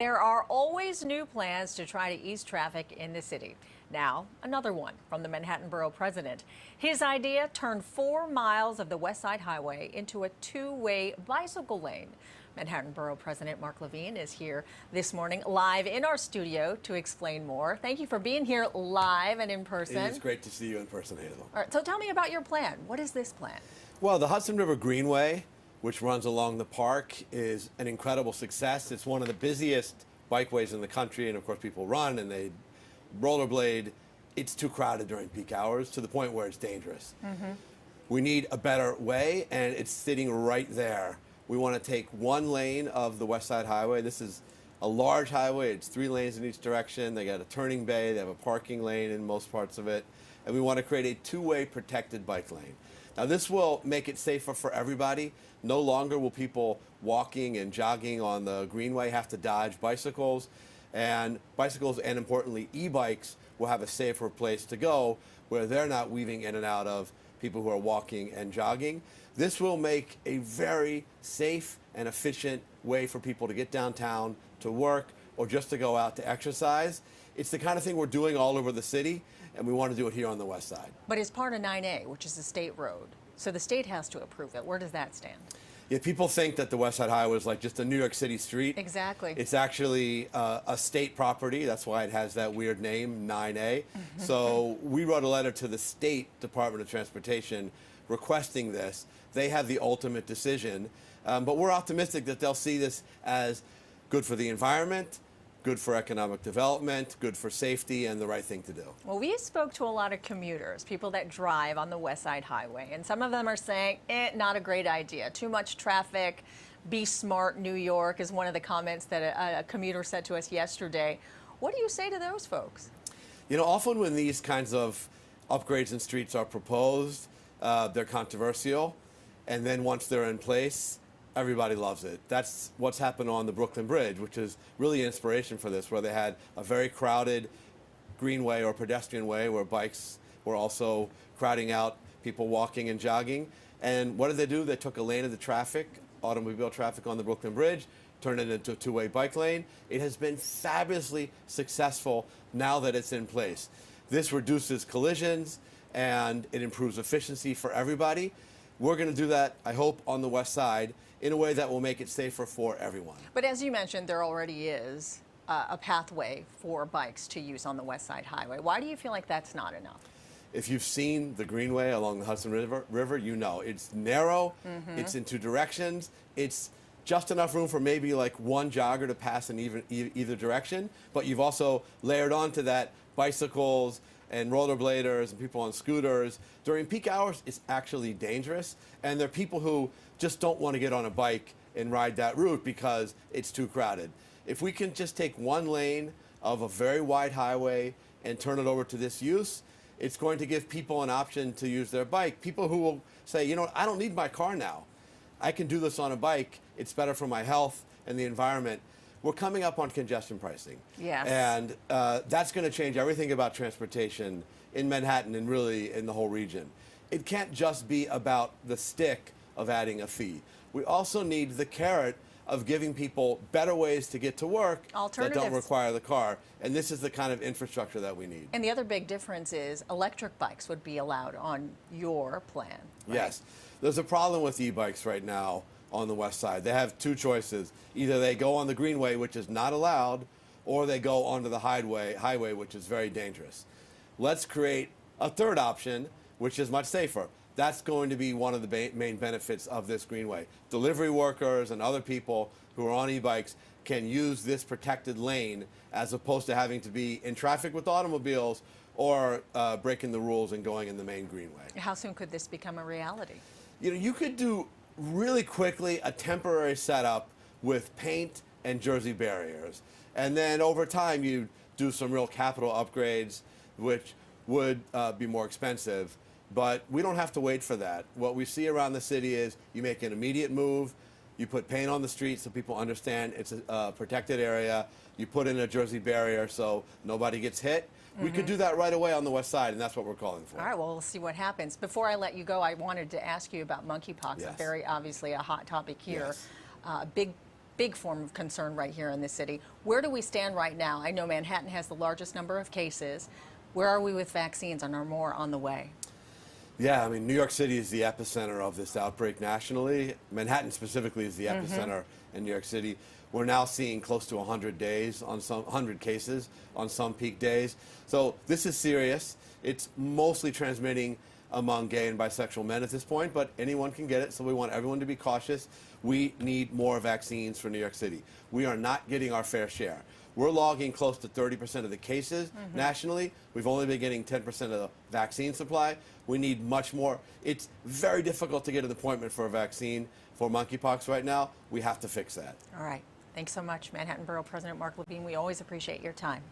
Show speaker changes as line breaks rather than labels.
There are always new plans to try to ease traffic in the city. Now, another one from the Manhattan Borough President. His idea turned 4 miles of the West Side Highway into a two-way bicycle lane. Manhattan Borough President Mark Levine is here this morning live in our studio to explain more. Thank you for being here live and in person.
It is great to see you in person, Hazel.
All right, so tell me about your plan. What is this plan?
Well, the Hudson River Greenway, which runs along the park, is an incredible success. It's one of the busiest bikeways in the country, and of course people run and they rollerblade. It's too crowded during peak hours to the point where it's dangerous. We need a better way, and it's sitting right there. We want to take one lane of the West Side Highway. This is a large highway. It's 3 lanes in each direction. They got a turning bay. They have a parking lane in most parts of it. And we want to create a two-way protected bike lane. Now, this will make it safer for everybody. No longer will people walking and jogging on the Greenway have to dodge bicycles. And bicycles, and importantly, e-bikes, will have a safer place to go where they're not weaving in and out of people who are walking and jogging. This will make a very safe and efficient way for people to get downtown, to work, or just to go out to exercise. It's the kind of thing we're doing all over the city, and we want to do it here on the West Side.
But it's part of 9A, which is a state road. So the state has to approve it. Where does that stand?
Yeah, people think that the West Side Highway is like just a New York City street.
Exactly.
It's actually a state property. That's why it has that weird name, 9A. So we wrote a letter to the State Department of Transportation requesting this. They have the ultimate decision. But we're optimistic that they'll see this as good for the environment, good for economic development, good for safety, and the right thing to do.
Well, we spoke to a lot of commuters, people that drive on the West Side Highway, and some of them are saying, not a great idea. Too much traffic, be smart, New York, is one of the comments that a commuter said to us yesterday. What do you say to those folks?
You know, often when these kinds of upgrades in streets are proposed, they're controversial, and then once they're in place, everybody loves it. That's what's happened on the Brooklyn Bridge, which is really inspiration for this, where they had a very crowded greenway or pedestrian way where bikes were also crowding out people walking and jogging. And what did they do? They took a lane of the traffic, automobile traffic on the Brooklyn Bridge, turned it into a two-way bike lane. It has been fabulously successful now that it's in place. This reduces collisions and it improves efficiency for everybody. We're going to do that, I hope, on the West Side in a way that will make it safer for everyone.
But as you mentioned, there already is a pathway for bikes to use on the West Side Highway. Why do you feel like that's not enough?
If you've seen the Greenway along the Hudson River, you know it's narrow, it's in 2 directions, it's just enough room for maybe like one jogger to pass in either direction, but you've also layered onto that bicycles and rollerbladers and people on scooters. During peak hours, it's actually dangerous, and there are people who just don't want to get on a bike and ride that route because it's too crowded. If we can just take one lane of a very wide highway and turn it over to this use, it's going to give people an option to use their bike. People who will say, you know, I don't need my car now. I can do this on a bike. It's better for my health and the environment. We're coming up on congestion pricing.
Yes.
And that's going to change everything about transportation in Manhattan and really in the whole region. It can't just be about the stick of adding a fee. We also need the carrot of giving people better ways to get to work that don't require the car. And this is the kind of infrastructure that we need.
And the other big difference is electric bikes would be allowed on your plan, right?
Yes. There's a problem with e-bikes right now on the West Side. They have 2 choices. Either they go on the Greenway, which is not allowed, or they go onto the highway, which is very dangerous. Let's create a third option, which is much safer. That's going to be one of the main benefits of this Greenway. Delivery workers and other people who are on e-bikes can use this protected lane as opposed to having to be in traffic with automobiles or breaking the rules and going in the main Greenway.
How soon could this become a reality?
You know, you could do really quickly a temporary setup with paint and jersey barriers. And then over time, you do some real capital upgrades, which would be more expensive. But we don't have to wait for that. What we see around the city is you make an immediate move, you put paint on the street so people understand it's a protected area, you put in a jersey barrier so nobody gets hit. We could do that right away on the West Side, and that's what we're calling for.
All right, well, we'll see what happens. Before I let you go, I wanted to ask you about monkeypox,
Yes.
very obviously a hot topic here.
Yes.
Big big form of concern right here in the city. Where do we stand right now? I know Manhattan has the largest number of cases. Where are we with vaccines, and are more on the way?
Yeah, I mean, New York City is the epicenter of this outbreak nationally. Manhattan specifically is the epicenter in New York City. We're now seeing close to 100 days on some 100 cases on some peak days. So this is serious. It's mostly transmitting among gay and bisexual men at this point, but anyone can get it, so we want everyone to be cautious. We need more vaccines for New York City. We are not getting our fair share. We're logging close to 30% of the cases nationally. We've only been getting 10% of the vaccine supply. We need much more. It's very difficult to get an appointment for a vaccine for monkeypox right now. We have to fix that.
All right. Thanks so much, Manhattan Borough President Mark Levine. We always appreciate your time.